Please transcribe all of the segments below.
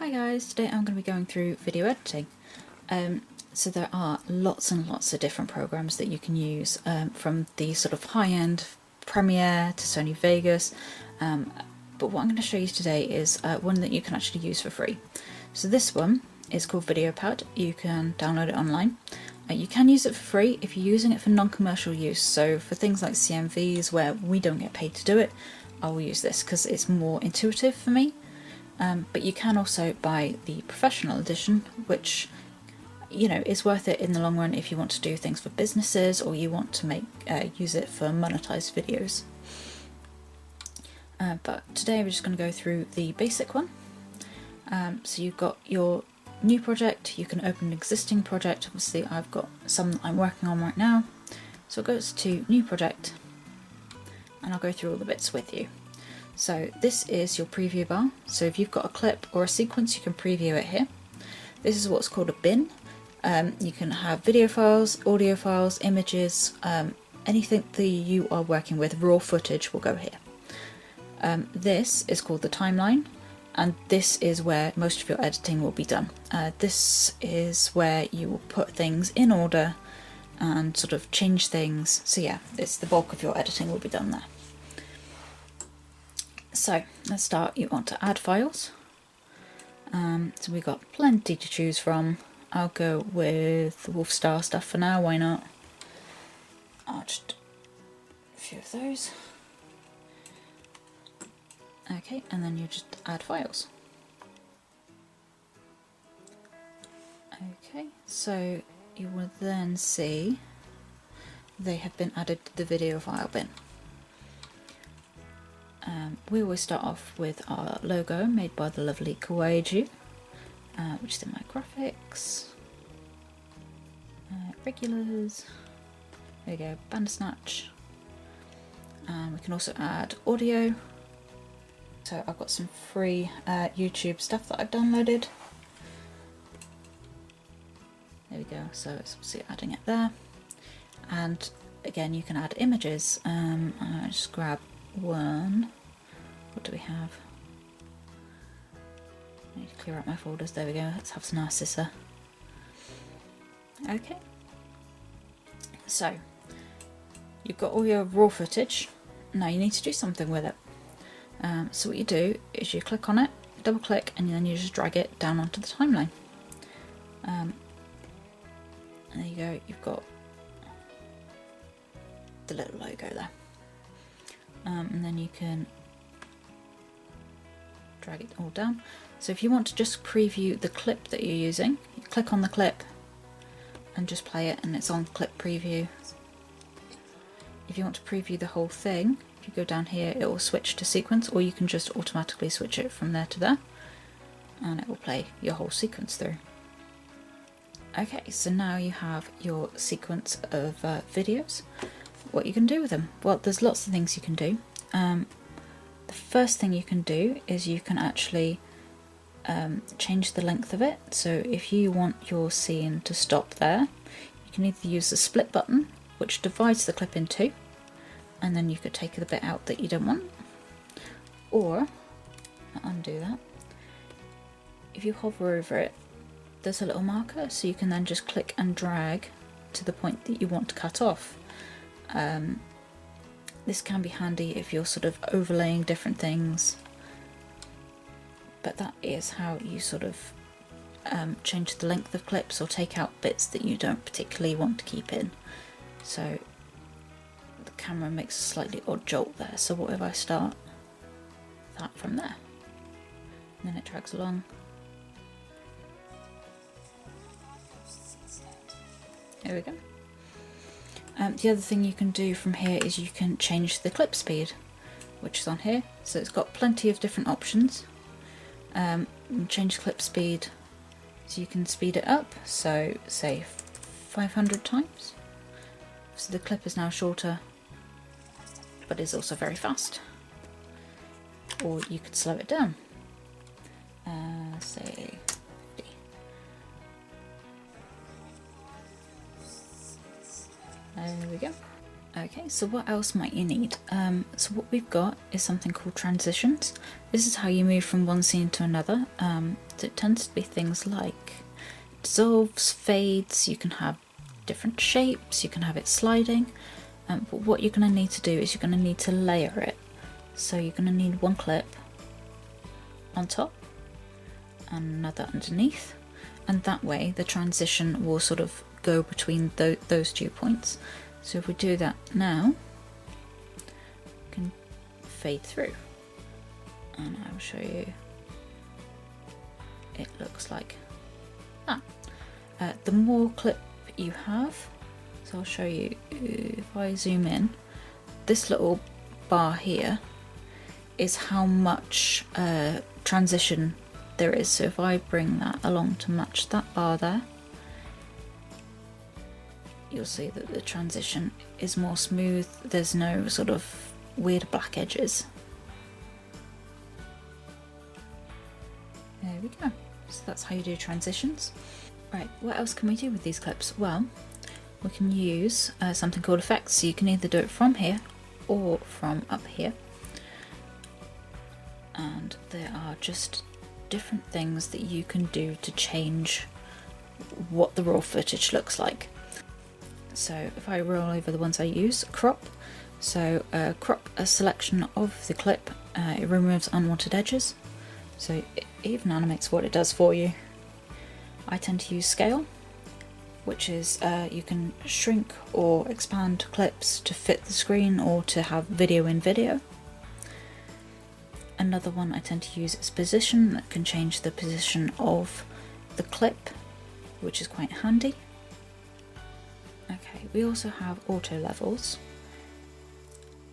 Hi guys, today I'm going to be going through video editing. So there are lots and lots of different programs that you can use, from the sort of high-end Premiere to Sony Vegas, but what I'm going to show you today is one that you can actually use for free. So this one is called VideoPad. You can download it online. You can use it for free if you're using it for non-commercial use, so for things like CMVs where we don't get paid to do it, I will use this because it's more intuitive for me. But you can also buy the professional edition, which, you know, is worth it in the long run if you want to do things for businesses or you want to use it for monetized videos. But today we're just going to go through the basic one. So you've got your new project, you can open an existing project. Obviously I've got some that I'm working on right now. So it goes to new project and I'll go through all the bits with you. So this is your preview bar. So if you've got a clip or a sequence, you can preview it here. This is what's called a bin. You can have video files, audio files, images, anything that you are working with, raw footage will go here. This is called the timeline, and this is where most of your editing will be done. This is where you will put things in order and sort of change things. So yeah, it's the bulk of your editing will be done there. So let's start. You want to add files. So we've got plenty to choose from. I'll go with the Wolfstar stuff for now, why not? I'll just a few of those. Okay, and then you just add files. Okay, so you will then see they have been added to the video file bin. We always start off with our logo made by the lovely Kawaii, which is in my graphics, regulars, there you go, Bandursnatch, and we can also add audio. So I've got some free YouTube stuff that I've downloaded. There we go, so it's obviously adding it there. And again, you can add images. I'll just grab one. What do we have? I need to clear out my folders. There we go. Let's have some Narcissa. Okay. So you've got all your raw footage. Now you need to do something with it. So what you do is you click on it, double click, and then you just drag it down onto the timeline. And there you go. You've got the little logo there. And then you can drag it all down. So if you want to just preview the clip that you're using, you click on the clip and just play it, and it's on clip preview. If you want to preview the whole thing, if you go down here, it will switch to sequence, or you can just automatically switch it from there to there, and it will play your whole sequence through. Okay, so now you have your sequence of videos. What you can do with them? Well, there's lots of things you can do. The first thing you can do is you can actually change the length of it. So if you want your scene to stop there, you can either use the split button, which divides the clip in two, and then you could take the bit out that you don't want, or undo that. If you hover over it, there's a little marker, so you can then just click and drag to the point that you want to cut off. This can be handy if you're sort of overlaying different things, but that is how you sort of change the length of clips or take out bits that you don't particularly want to keep in. So the camera makes a slightly odd jolt there, so what if I start that from there? And then it drags along. There we go. The other thing you can do from here is you can change the clip speed, which is on here. So it's got plenty of different options. Change clip speed, so you can speed it up, so say 500 times. So the clip is now shorter, but is also very fast. Or you could slow it down, say 50. There we go. Okay, so what else might you need? So what we've got is something called transitions. This is how you move from one scene to another. It tends to be things like dissolves, fades, you can have different shapes, you can have it sliding. But what you're going to need to do is you're going to need to layer it. So you're going to need one clip on top and another underneath, and that way the transition will sort of go between those 2 points. So if we do that now, we can fade through, and I will show you it looks like that. The more clip you have, so I'll show you, if I zoom in, this little bar here is how much transition there is. So if I bring that along to match that bar there, you'll see that the transition is more smooth, there's no sort of weird black edges. There we go. So that's how you do transitions. Right, what else can we do with these clips? Well, we can use something called effects. So you can either do it from here or from up here. And there are just different things that you can do to change what the raw footage looks like. So if I roll over the ones I use, crop. So crop a selection of the clip, it removes unwanted edges. So it even animates what it does for you. I tend to use scale, which is you can shrink or expand clips to fit the screen or to have video in video. Another one I tend to use is position, that can change the position of the clip, which is quite handy. Okay, we also have auto levels.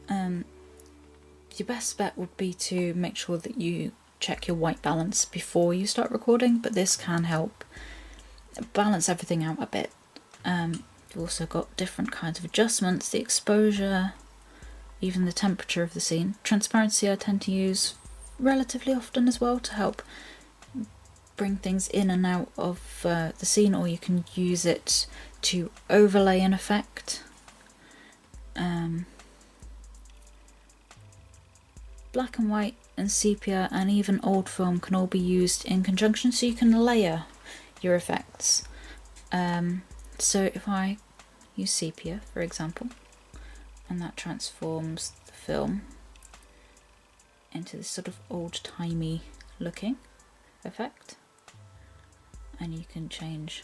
Your best bet would be to make sure that you check your white balance before you start recording, but this can help balance everything out a bit. You've also got different kinds of adjustments, the exposure, even the temperature of the scene. Transparency I tend to use relatively often as well to help bring things in and out of the scene, or you can use it to overlay an effect. Black and white and sepia and even old film can all be used in conjunction, so you can layer your effects. So if I use sepia, for example, and that transforms the film into this sort of old-timey looking effect, and you can change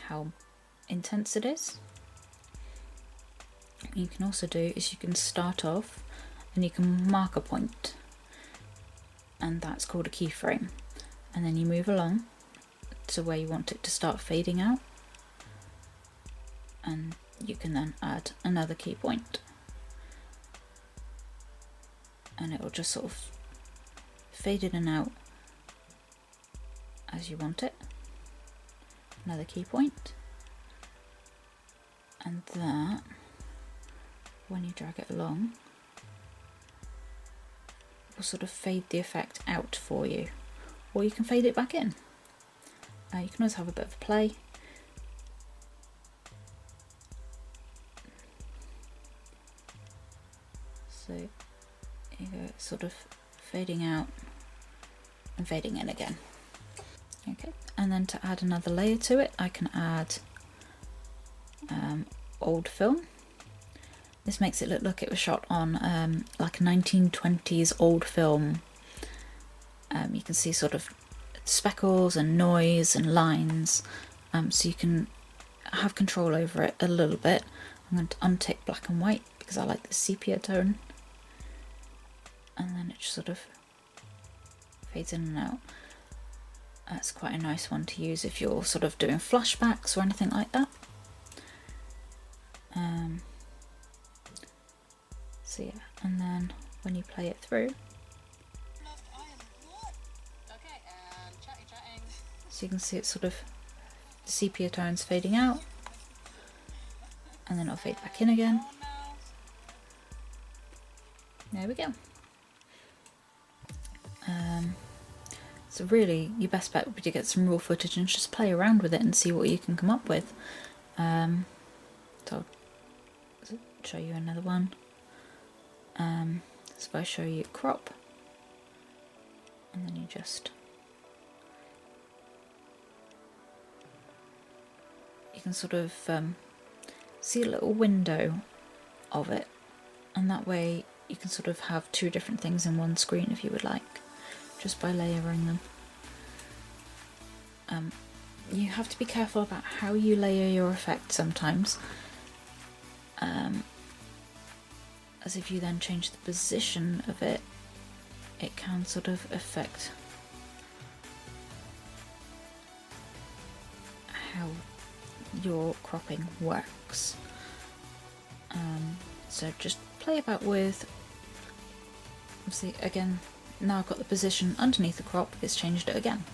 how intense it is. What you can also do is you can start off and you can mark a point, and that's called a keyframe, and then you move along to where you want it to start fading out, and you can then add another key point, and it will just sort of fade in and out as you want it. Another key point, and that, when you drag it along, will sort of fade the effect out for you, or you can fade it back in. You can always have a bit of a play. So you go sort of fading out and fading in again. Okay, and then to add another layer to it, I can add old film. This makes it look like it was shot on like a 1920s old film. You can see sort of speckles and noise and lines, so you can have control over it a little bit. I'm going to untick black and white because I like the sepia tone, and then it just sort of fades in and out. That's quite a nice one to use if you're sort of doing flashbacks or anything like that. So yeah, and then when you play it through, so you can see it's sort of the sepia tones fading out, and then it'll fade back in again. There we go. So really, your best bet would be to get some raw footage and just play around with it and see what you can come up with. So I'll show you another one. So if I show you crop, and then you can sort of see a little window of it, and that way you can sort of have two different things in one screen if you would like, just by layering them. You have to be careful about how you layer your effect sometimes, as if you then change the position of it, it can sort of affect how your cropping works. So just play about with, obviously again, now I've got the position underneath the crop, it's changed it again.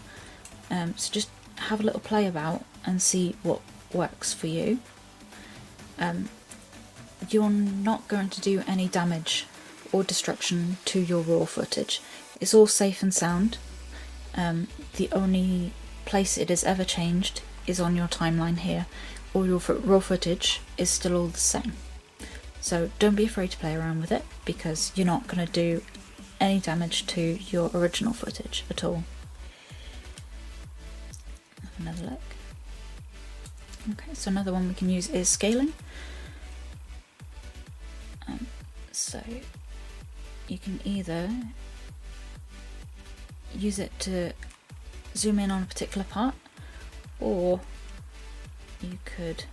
So just have a little play about and see what works for you. You're not going to do any damage or destruction to your raw footage. It's all safe and sound. The only place it has ever changed is on your timeline here. All your raw footage is still all the same. So don't be afraid to play around with it, because you're not going to do any damage to your original footage at all. Have another look. Okay, so another one we can use is scaling. So you can either use it to zoom in on a particular part, or you could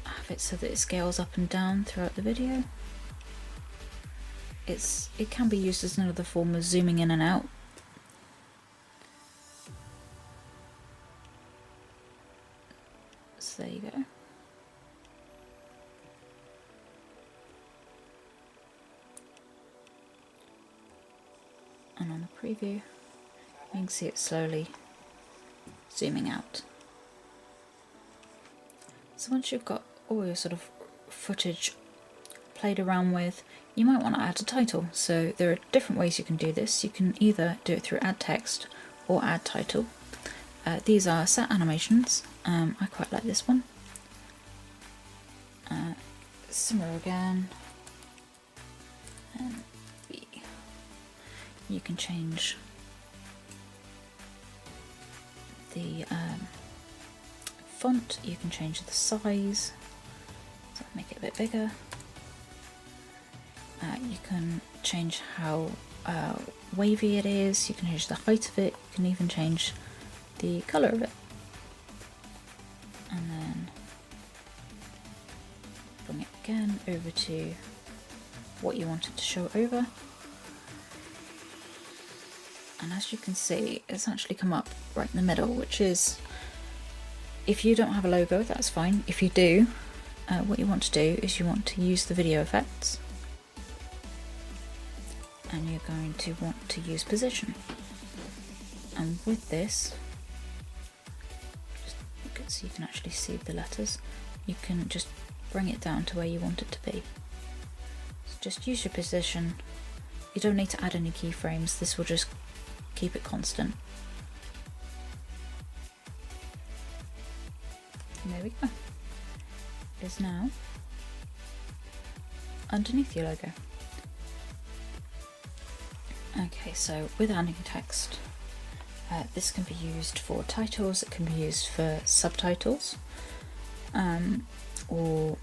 have it so that it scales up and down throughout the video. It can be used as another form of zooming in and out. So there you go. And on the preview, you can see it slowly zooming out. So once you've got all your sort of footage played around with, you might want to add a title. So there are different ways you can do this. You can either do it through add text or add title. These are set animations. I quite like this one. Similar again. And you can change the font, you can change the size, so make it a bit bigger. You can change how wavy it is, you can change the height of it, you can even change the colour of it. And then bring it again over to what you want it to show over. And as you can see, it's actually come up right in the middle, which is, if you don't have a logo, that's fine. If you do, what you want to do is you want to use the video effects, and you're going to want to use position. And with this, so you can actually see the letters, you can just bring it down to where you want it to be. So just use your position. You don't need to add any keyframes, this will just keep it constant. And there we go. It is now underneath your logo. Okay, so with adding text, this can be used for titles, it can be used for subtitles, or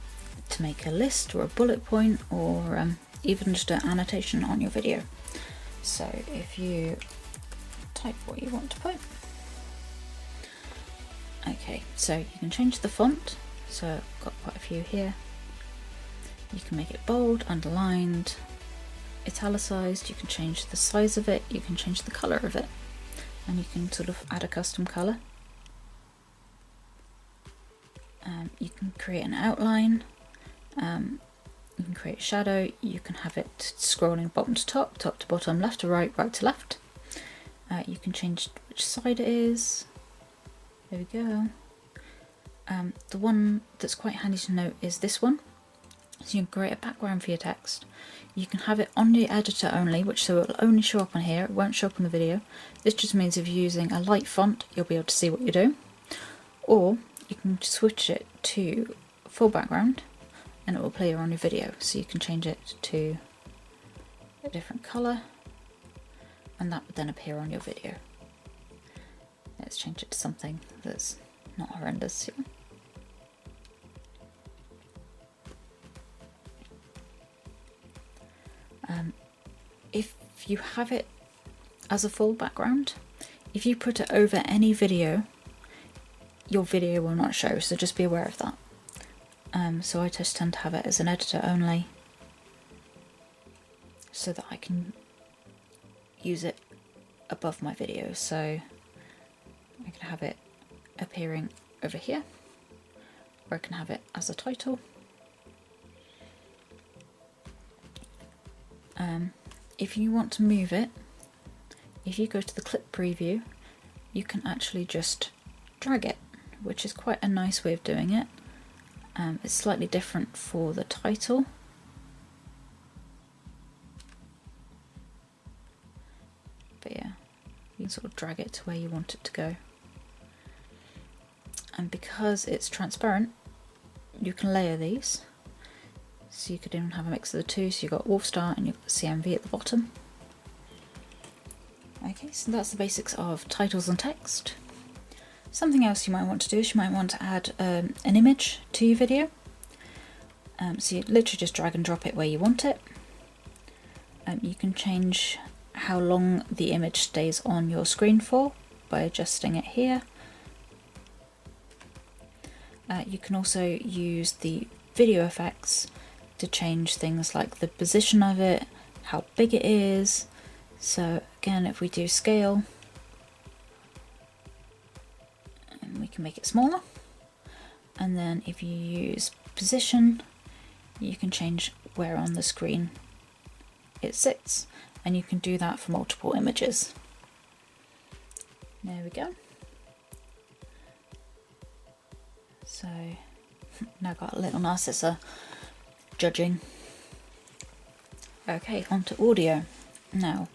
to make a list or a bullet point, or even just an annotation on your video. So if you type what you want to put. Okay, so you can change the font, so I've got quite a few here. You can make it bold, underlined, italicized, you can change the size of it, you can change the colour of it, and you can sort of add a custom colour. You can create an outline, you can create a shadow, you can have it scrolling bottom to top, top to bottom, left to right, right to left. You can change which side it is. There we go. The one that's quite handy to note is this one. So you can create a background for your text. You can have it on the editor only, which so it will only show up on here, it won't show up on the video. This just means if you're using a light font, you'll be able to see what you're doing. Or you can switch it to full background and it will appear on your video. So you can change it to a different colour and that would then appear on your video. Let's change it to something that's not horrendous here. If you have it as a full background, if you put it over any video, your video will not show, so just be aware of that. So I just tend to have it as an editor only, so that I can use it above my video. So I can have it appearing over here, or I can have it as a title. If you want to move it, if you go to the clip preview, you can actually just drag it, which is quite a nice way of doing it. It's slightly different for the title. But yeah, you can sort of drag it to where you want it to go. And because it's transparent, you can layer these. So you could even have a mix of the two, so you've got Wolfstar and you've got the CMV at the bottom. Okay, so that's the basics of titles and text. Something else you might want to do is you might want to add an image to your video. So you literally just drag and drop it where you want it. You can change how long the image stays on your screen for by adjusting it here. You can also use the video effects to change things like the position of it, how big it is. So again, if we do scale, and we can make it smaller. And then if you use position, you can change where on the screen it sits, and you can do that for multiple images. There we go. So now I've got a little Narcissa judging. Okay, on to audio. Now,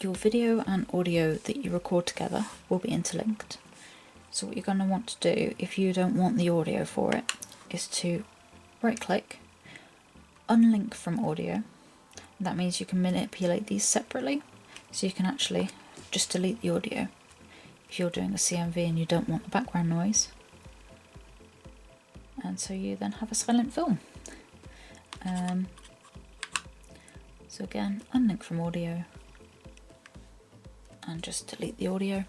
your video and audio that you record together will be interlinked. So what you're going to want to do, if you don't want the audio for it, is to right click, unlink from audio. That means you can manipulate these separately, so you can actually just delete the audio if you're doing a CMV and you don't want the background noise. And so you then have a silent film. So again, unlink from audio and just delete the audio.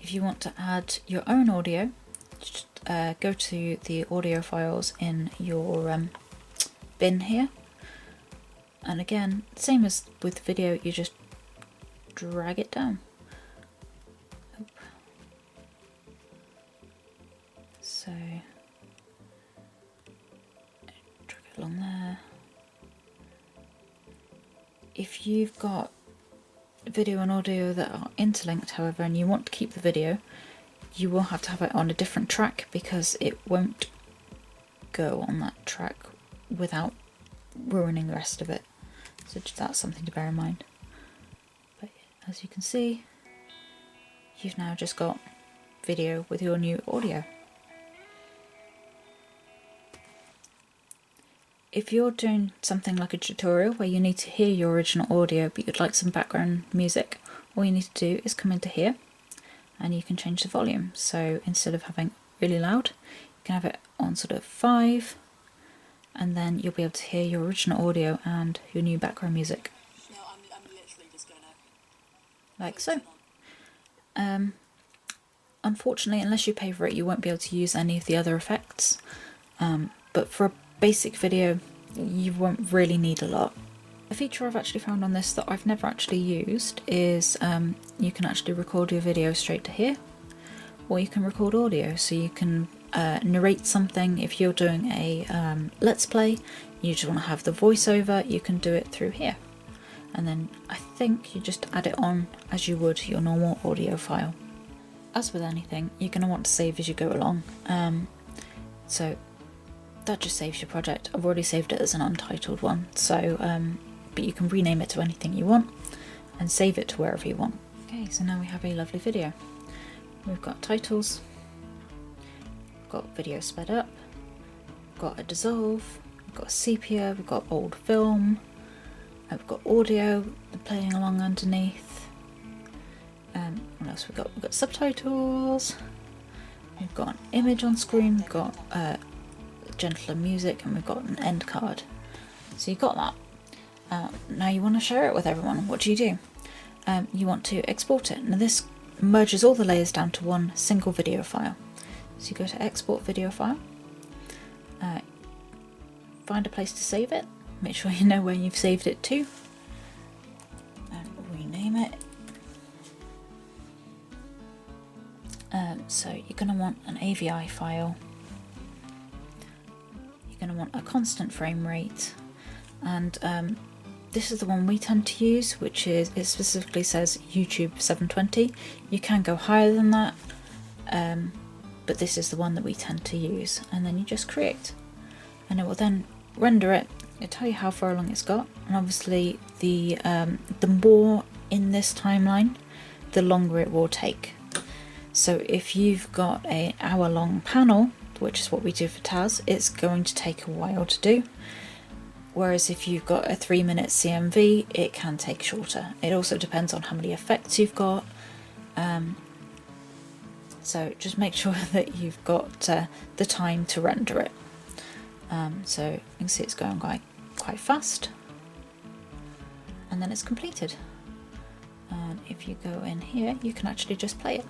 If you want to add your own audio, just go to the audio files in your bin here. And again, same as with video, you just drag it down. So drag it along there. If you've got video and audio that are interlinked, however, and you want to keep the video, you will have to have it on a different track because it won't go on that track without ruining the rest of it. So that's something to bear in mind. But as you can see, you've now just got video with your new audio. If you're doing something like a tutorial where you need to hear your original audio but you'd like some background music, all you need to do is come into here and you can change the volume. So instead of having really loud, you can have it on sort of 5, and then you'll be able to hear your original audio and your new background music. No, I'm literally just gonna... Like so. Unfortunately, unless you pay for it, you won't be able to use any of the other effects. But for a basic video, you won't really need a lot. A feature I've actually found on this that I've never actually used is you can actually record your video straight to here, or you can record audio, so you can narrate something. If you're doing a let's play, you just want to have the voiceover, you can do it through here, and then I think you just add it on as you would your normal audio file. As with anything, you're going to want to save as you go along, so that just saves your project. I've already saved it as an untitled one, so but you can rename it to anything you want and save it to wherever you want. Okay, so now we have a lovely video. we've got titles, we've got video sped up, we've got a dissolve, we've got sepia, we've got old film, we've got audio playing along underneath. What else we've got? We've got subtitles, we've got an image on screen, we've got gentler music, and we've got an end card. So you've got that. Now you want to share it with everyone. What do? You want to export it. Now this merges all the layers down to one single video file. So you go to export video file, find a place to save it, make sure you know where you've saved it to, and rename it. So you're going to want an AVI file, you're going to want a constant frame rate, and this is the one we tend to use, which is, it specifically says YouTube 720. You can go higher than that, but this is the one that we tend to use. And then you just create, and it will then render it. It'll tell you how far along it's got, and obviously the more in this timeline, the longer it will take. So if you've got an hour-long panel, which is what we do for Taz, it's going to take a while to do. Whereas if you've got a 3-minute CMV, it can take shorter. It also depends on how many effects you've got. So just make sure that you've got the time to render it. So you can see it's going quite fast. And then it's completed. And if you go in here, you can actually just play it.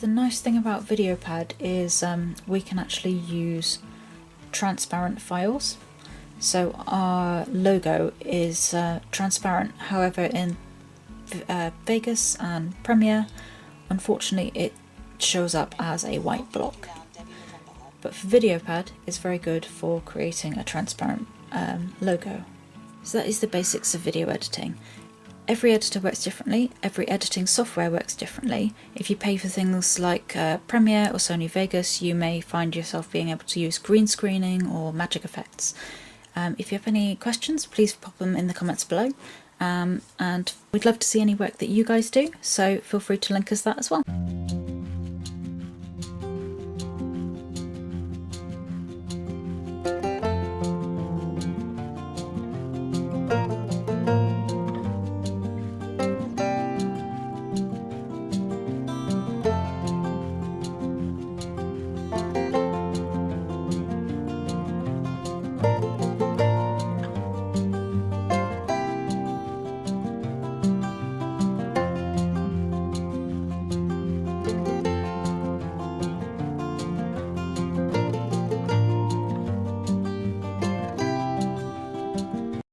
The nice thing about VideoPad is we can actually use transparent files. So our logo is transparent, however in Vegas and Premiere, unfortunately it shows up as a white block. But for VideoPad, it's very good for creating a transparent logo. So that is the basics of video editing. Every editor works differently, every editing software works differently. If you pay for things like Premiere or Sony Vegas, you may find yourself being able to use green screening or magic effects. If you have any questions, please pop them in the comments below. And we'd love to see any work that you guys do, so feel free to link us that as well.